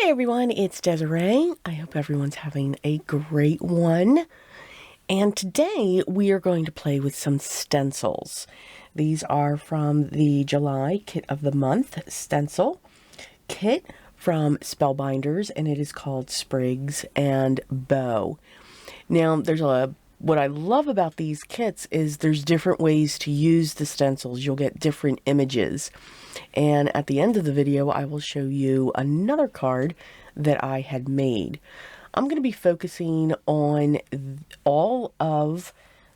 Hi everyone, it's Desiree. I hope everyone's having a great one. And today we are going to play with some stencils. These are from the July Kit of the Month Stencil Kit from Spellbinders, and it is called Sprigs and Bow. Now, what I love about these kits is there's different ways to use the stencils. You'll get different images. And at the end of the video, I will show you another card that I had made. I'm going to be focusing on all of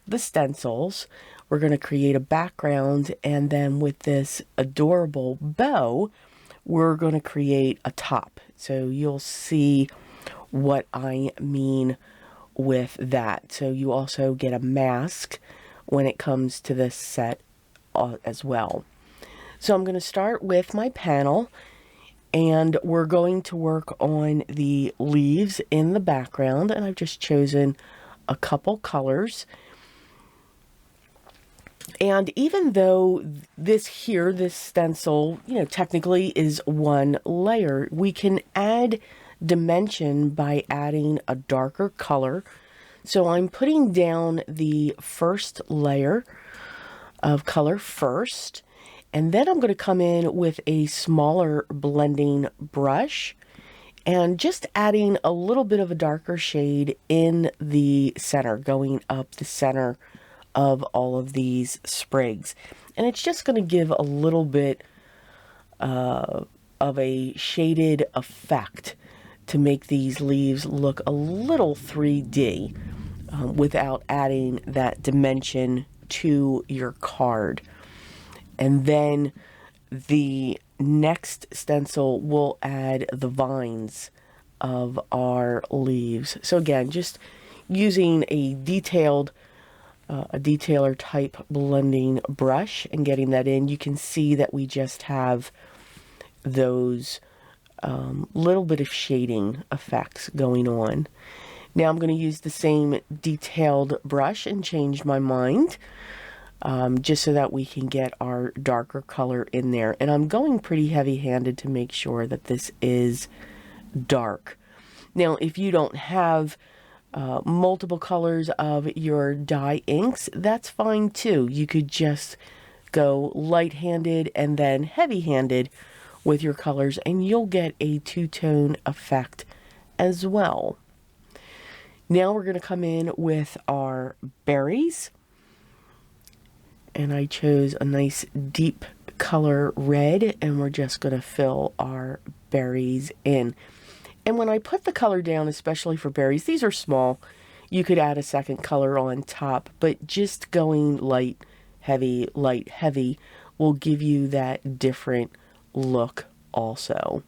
the stencils. We're going to create a background, and then with this adorable bow, we're going to create a top. So you'll see what I mean with that. So you also get a mask when it comes to this set as well. So I'm going to start with my panel, and we're going to work on the leaves in the background, and I've just chosen a couple colors. And even though this stencil, technically is one layer, we can add dimension by adding a darker color. So I'm putting down the first layer of color first, and then I'm going to come in with a smaller blending brush and just adding a little bit of a darker shade in the center, going up the center of all of these sprigs. And it's just going to give a little bit of a shaded effect to make these leaves look a little 3D without adding that dimension to your card. And then the next stencil will add the vines of our leaves. So again, just using a detailer type blending brush and getting that in, you can see that we just have those little bit of shading effects going on. Now I'm going to use the same detailed brush and change my mind, just so that we can get our darker color in there. And I'm going pretty heavy-handed to make sure that this is dark. Now, if you don't have multiple colors of your dye inks, that's fine too. You could just go light-handed and then heavy-handed with your colors, and you'll get a two-tone effect as well. Now we're going to come in with our berries. And I chose a nice deep color red, and we're just going to fill our berries in. And when I put the color down, especially for berries, these are small, you could add a second color on top, but just going light, heavy will give you that different look also.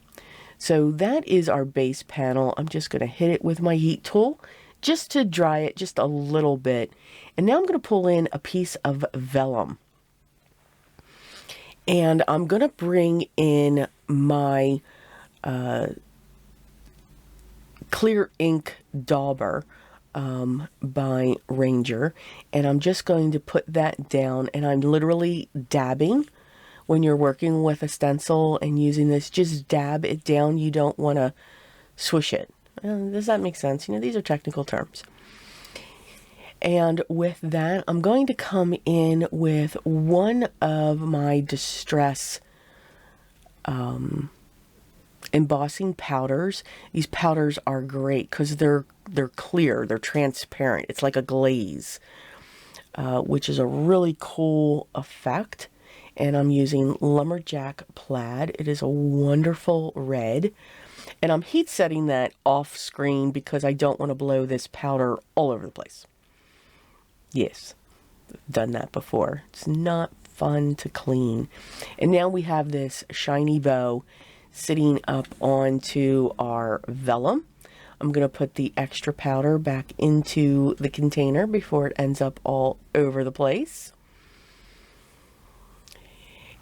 So that is our base panel. I'm just going to hit it with my heat tool just to dry it just a little bit. And now I'm going to pull in a piece of vellum. And I'm going to bring in my clear ink dauber by Ranger. And I'm just going to put that down. And I'm literally dabbing. When you're working with a stencil and using this, just dab it down. You don't want to swish it. Does that make sense? These are technical terms. And with that, I'm going to come in with one of my Distress embossing powders. These powders are great because they're clear, they're transparent. It's like a glaze, which is a really cool effect. And I'm using Lumberjack Plaid. It is a wonderful red. And I'm heat setting that off screen because I don't want to blow this powder all over the place. Yes, I've done that before. It's not fun to clean. And now we have this shiny bow sitting up onto our vellum. I'm going to put the extra powder back into the container before it ends up all over the place.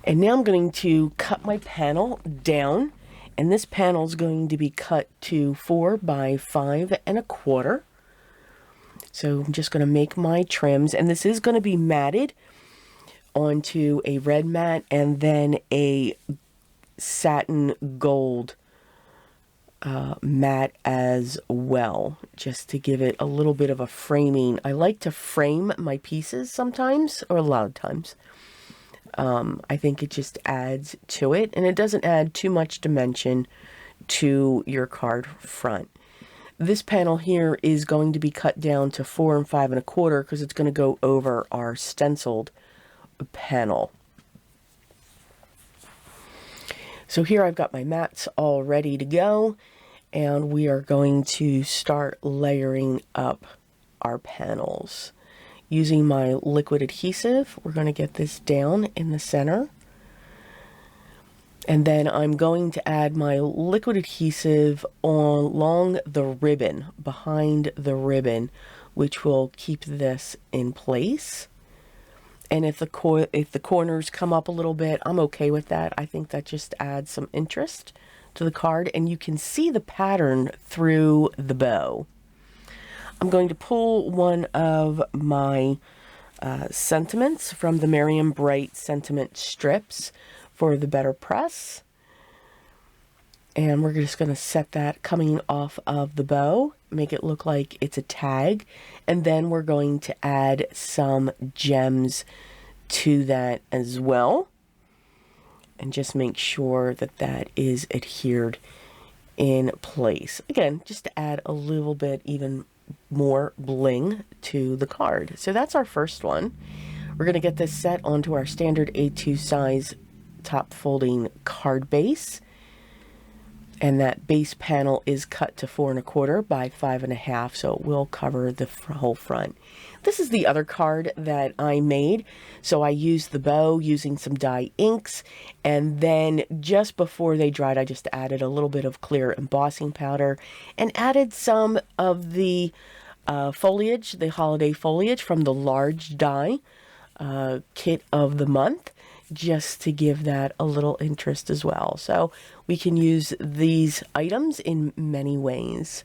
And now I'm going to cut my panel down. And this panel is going to be cut to 4 by 5 1/4. So I'm just going to make my trims, and this is going to be matted onto a red mat and then a satin gold matte as well, just to give it a little bit of a framing. I like to frame my pieces sometimes, or a lot of times. I think it just adds to it, and it doesn't add too much dimension to your card front. This panel here is going to be cut down to 4 5 1/4 because it's going to go over our stenciled panel. So here I've got my mats all ready to go, and we are going to start layering up our panels. Using my liquid adhesive, we're going to get this down in the center. And then I'm going to add my liquid adhesive along the ribbon, behind the ribbon, which will keep this in place. And if the corners come up a little bit, I'm okay with that. I think that just adds some interest to the card, and you can see the pattern through the bow. I'm going to pull one of my sentiments from the Merriam Bright sentiment strips for the better press. And we're just going to set that coming off of the bow, make it look like it's a tag, and then we're going to add some gems to that as well, and just make sure that that is adhered in place. Again, just to add a little bit even more bling to the card. So that's our first one. We're going to get this set onto our standard A2 size top folding card base, and that base panel is cut to 4 1/4 by 5 1/2, so it will cover the whole front. This is the other card that I made. So I used the bow using some dye inks, and then just before they dried, I just added a little bit of clear embossing powder and added some of the foliage, the holiday foliage from the large die kit of the month, just to give that a little interest as well. So we can use these items in many ways.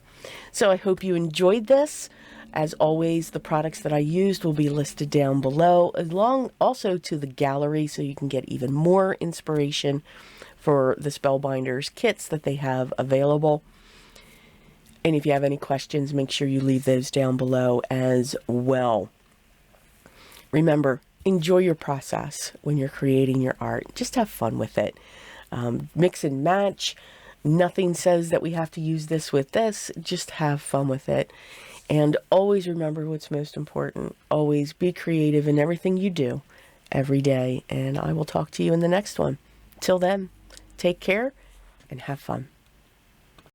So I hope you enjoyed this. As always, the products that I used will be listed down below, along also to the gallery, so you can get even more inspiration for the Spellbinders kits that they have available. And if you have any questions, make sure you leave those down below as well. Remember, enjoy your process when you're creating your art. Just have fun with it. Mix and match. Nothing says that we have to use this with this. Just have fun with it. And always remember what's most important. Always be creative in everything you do every day. And I will talk to you in the next one. Till then, take care and have fun.